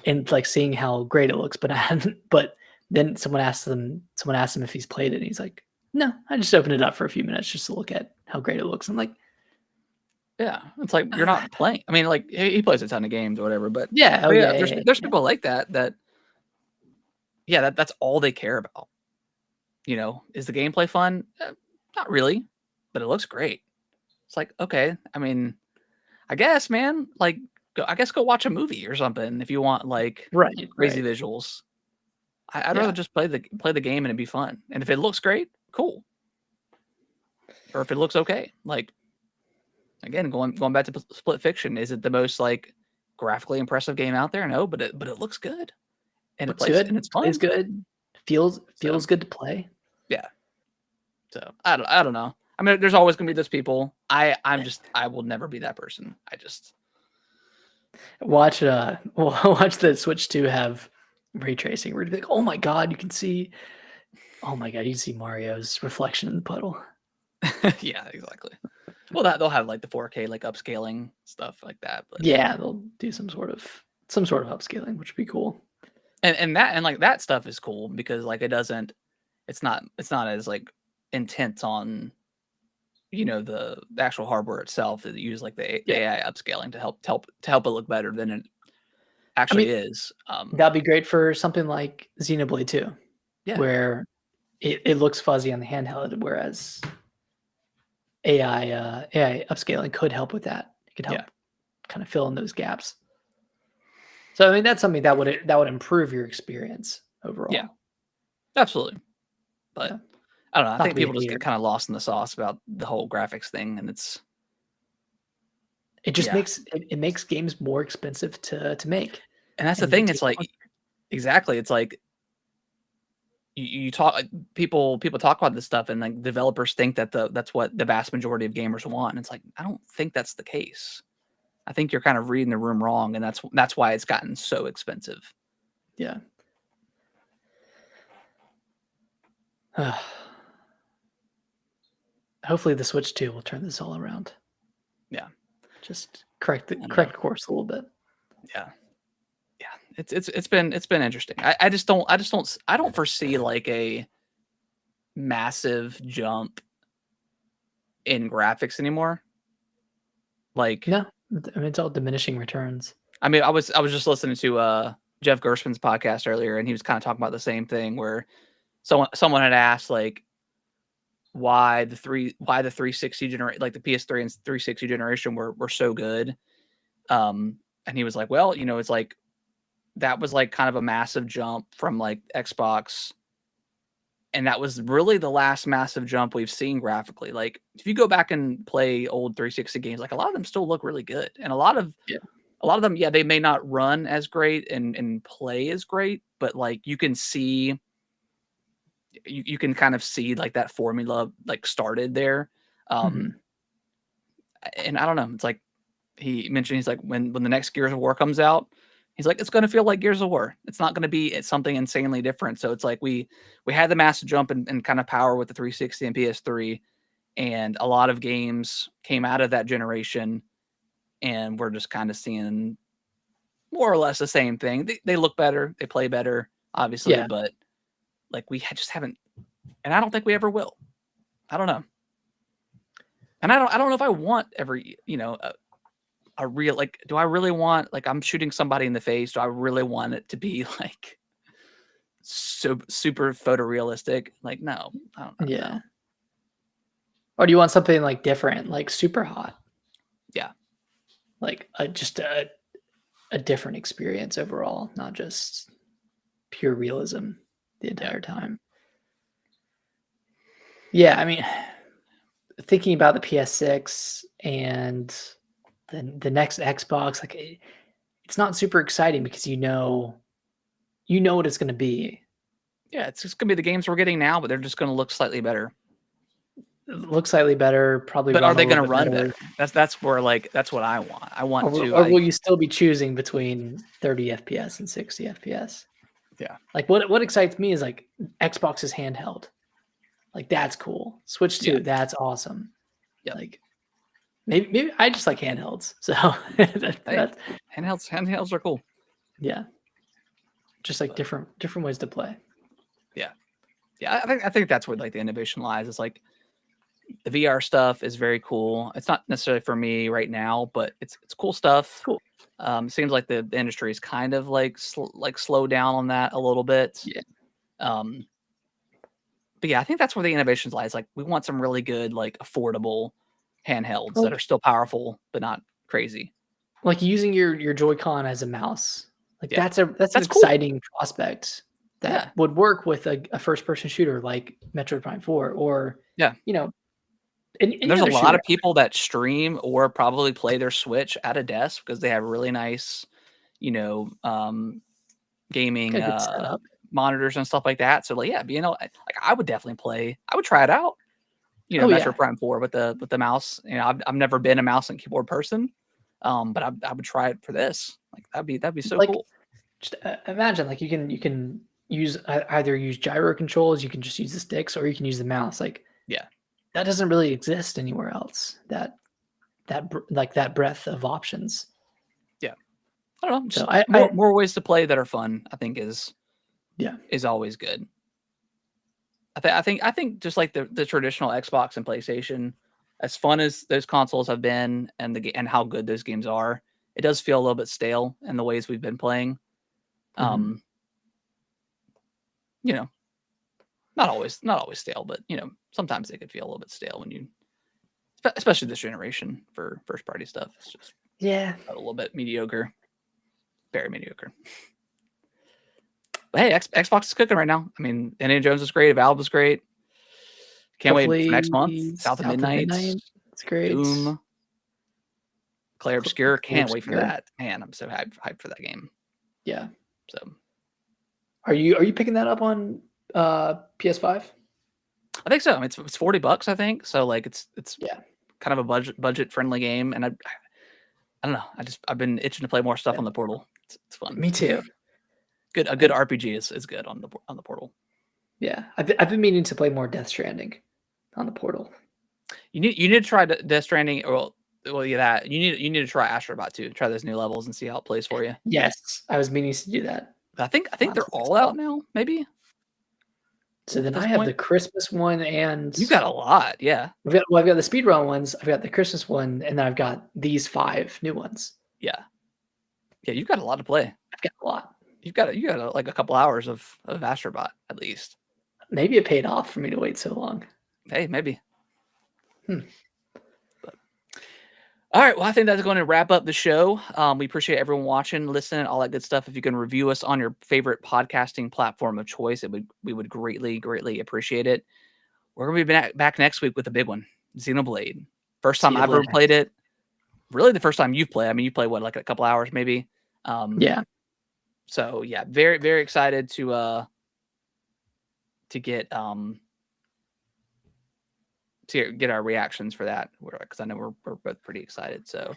and like seeing how great it looks. But then someone asked him if he's played it, and he's like, "No, I just opened it up for a few minutes just to look at how great it looks." I'm like, yeah, it's like you're not playing. I mean, like he plays a ton of games or whatever, but there's people like that. That's all they care about. Is the gameplay fun? Not really, but it looks great. It's like, okay, I mean, I guess, man, like, go watch a movie or something if you want like crazy visuals. I'd rather just play the game and it'd be fun. And if it looks great, cool. Or if it looks okay, like, again, going back to Split Fiction, is it the most like graphically impressive game out there? No, but it looks good, and it plays good and it's fun. It's good. Feels good to play. Yeah. So I don't know. I mean, there's always gonna be those people. I will never be that person. Watch watch the Switch 2 have ray tracing. We're gonna be like, oh my god, you can see. Oh my god, you can see Mario's reflection in the puddle. Yeah, exactly. Well, that they'll have like the 4K like upscaling stuff like that, but Yeah, they'll do some sort of upscaling, which would be cool. and that and like that stuff is cool because like it's not as like intense on the actual hardware itself that use like the Yeah, AI upscaling to help it look better than it I actually mean is. that'd be great for something like Xenoblade 2, Yeah, where it looks fuzzy on the handheld, whereas AI upscaling could help with that. It could yeah, help kind of fill in those gaps. So I mean, that's something that would improve your experience yeah, overall. absolutely. But Yeah. I don't know. I Not to think be a people just hater. get kind of lost in the sauce about the whole graphics thing, and It just yeah, makes games more expensive to make, and that's the and they thing. take It's like longer. exactly. It's like you talk people talk about this stuff, and like developers think that that's what the vast majority of gamers want. And it's like I don't think that's the case. I think you're kind of reading the room wrong, and that's why it's gotten so expensive. Yeah. Hopefully the Switch 2 will turn this all around. Yeah, Just correct the I don't know. correct course a little bit. Yeah, yeah. It's been interesting. I don't foresee like a massive jump in graphics anymore. Like, No, I mean, it's all diminishing returns. I mean, I was just listening to Jeff Gershman's podcast earlier, and he was kind of talking about the same thing where someone had asked like why the 360 generation like the PS3 and 360 generation were so good. And he was like, well, it's like that was like kind of a massive jump from like Xbox, and that was really the last massive jump we've seen graphically. Like if you go back and play old 360 games, like a lot of them still look really good, and Yeah. a lot of them, yeah, they may not run as great and play as great, but like you can kind of see like that formula like started there. Um, Mhm. and I don't know, it's like he mentioned he's like when the next Gears of War comes out, he's like it's going to feel like Gears of War. It's not going to be something insanely different. So it's like we had the massive jump in kind of power with the 360 and PS3, and a lot of games came out of that generation, and we're just kind of seeing more or less the same thing. They look better, they play better, obviously, Yeah. but like just haven't, and I don't think we ever will. I don't know. And I don't know if I want every, a real like do I really want like I'm shooting somebody in the face? Do I really want it to be like so super photorealistic? Like no. I don't know. Yeah. Or do you want something like different, like super hot, Yeah. like just a different experience overall, not just pure realism the Yeah. entire time? Yeah, I mean, thinking about the PS6 and the next Xbox, like it's not super exciting because you know what it's going to be. Yeah, it's just gonna be the games we're getting now, but they're just gonna look slightly better. It looks slightly better, probably But are run a they little gonna bit run better. better? That's where like that's what I want. I want to Or will you still be choosing between 30 FPS and 60 FPS? yeah. Like what excites me is like Xbox is handheld. Like that's cool. Switch Yeah. 2, that's awesome. Yep. Like maybe I just like handhelds. So Hey, that handhelds are cool. yeah, just like But different ways to play. yeah. Yeah, I think that's where like the innovation lies. It's like the VR stuff is very cool. It's not necessarily for me right now, but it's cool stuff. Cool. Seems like the industry is kind of like slow down on that a little bit. Yeah. Um, but yeah, I think that's where the innovations lies. Like we want some really good, like affordable handhelds that are Like still powerful but not crazy. like using your Joy-Con as a mouse. Like Yeah, that's an that's cool. exciting prospect that Yeah, would work with a first person shooter like Metroid Prime 4 or yeah. you know And any there's a other lot shooter. of people that stream or probably play their Switch at a desk because they have really nice, you know, Got gaming a good setup. monitors and stuff like that. So like, yeah, like I would definitely play. I would try it out. Oh Metro yeah. Prime 4 with the mouse. I've never been a mouse and keyboard person, But I would try it for this. Like that'd be so Like, cool. just imagine, like, you can either use gyro controls, you can just use the sticks, or you can use the mouse. Like, Yeah. that doesn't really exist anywhere else. Like that breadth of options. Yeah. I don't know. So Just more ways to play that are fun, I think is always good. I think just like the traditional Xbox and PlayStation, as fun as those consoles have been and how good those games are, it does feel a little bit stale in the ways we've been playing. You know, not always stale, but sometimes they could feel a little bit stale when you, especially this generation for first party stuff. It's just a little bit mediocre, very mediocre. But hey, Xbox is cooking right now. I mean, Indiana Jones is great. Valve is great. Can't wait for next month. South of Midnight. It's great. Doom. Clair Obscur. Can't wait for that. Man, I'm so hyped for that game. Yeah. So, are you picking that up on PS5? I think so. I mean, it's $40, I think. So like, it's kind of a budget friendly game, and I don't know. I've been itching to play more stuff on the Portal. It's fun. Me too. A good RPG is good on the Portal. Yeah, I've been meaning to play more Death Stranding on the Portal. You need to try Death Stranding, or you need to try Astrobot too. Try those new levels and see how it plays for you. Yes, I was meaning to do that. I think they're all out now. Maybe. So then I have the Christmas one, and you got a lot. Yeah. I've got the speedrun ones. I've got the Christmas one, and then I've got these 5 new ones. Yeah. Yeah, you've got a lot to play. I've got a lot. You got like a couple hours of Astrobot at least. Maybe it paid off for me to wait so long. Hey, maybe. But, all right. Well, I think that's going to wrap up the show. We appreciate everyone watching, listening, all that good stuff. If you can review us on your favorite podcasting platform of choice, we would greatly, greatly appreciate it. We're going to be back next week with a big one, Xenoblade. First time I've ever played it. Really, the first time you've played. I mean, you played what, like a couple hours, maybe. Yeah. So yeah, very, very excited to get our reactions for that, because I know we're both pretty excited. So,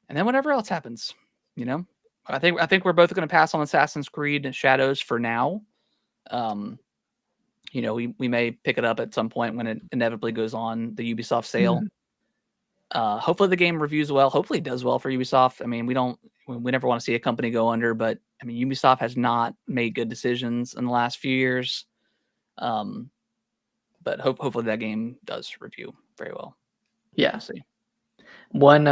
and then whatever else happens, I think we're both going to pass on Assassin's Creed Shadows for now. We may pick it up at some point when it inevitably goes on the Ubisoft sale. Hopefully the game reviews well. Hopefully it does well for Ubisoft. I mean, we never want to see a company go under, but I mean, Ubisoft has not made good decisions in the last few years. But hopefully that game does review very well. Yeah. We'll see. One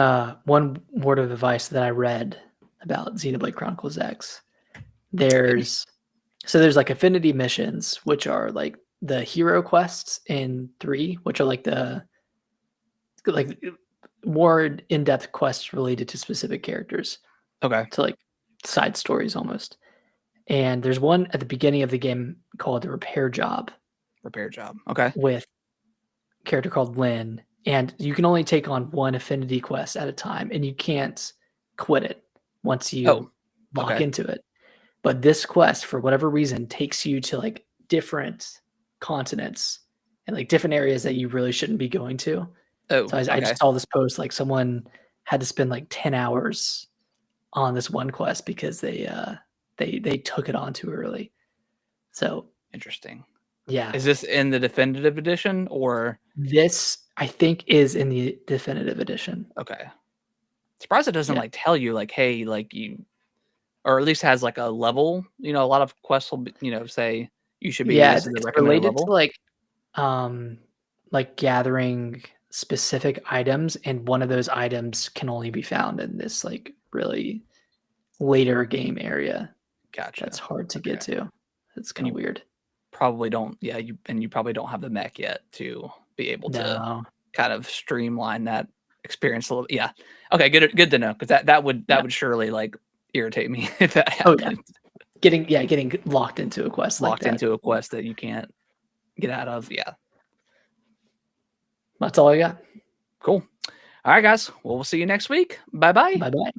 word of advice that I read about Xenoblade Chronicles X. There's like affinity missions, which are like the hero quests in 3, which are like more in-depth quests related to specific characters. Okay. So like side stories almost. And there's one at the beginning of the game called the Repair Job. Okay. With a character called Lynn. And you can only take on one affinity quest at a time, and you can't quit it once you lock into it. But this quest, for whatever reason, takes you to like different continents and like different areas that you really shouldn't be going to. So I just saw this post, like someone had to spend like 10 hours on this one quest because they took it on too early. So interesting. Yeah. Is this in the definitive edition, or this? I think is in the definitive edition. Okay. Surprised it doesn't like tell you like, hey, like you, or at least has like a level. A lot of quests will say you should be. Yeah, it's related level. To like gathering specific items, and one of those items can only be found in this like really later game area. Gotcha. That's hard to get to. It's kind of weird. Probably don't. Yeah, you probably don't have the mech yet to be able to kind of streamline that experience a little. Yeah. Okay. Good to know, because that would surely like irritate me if that happened. Getting locked into a quest. Into a quest that you can't get out of. Yeah. That's all I got. Cool. All right, guys. Well, we'll see you next week. Bye-bye. Bye-bye.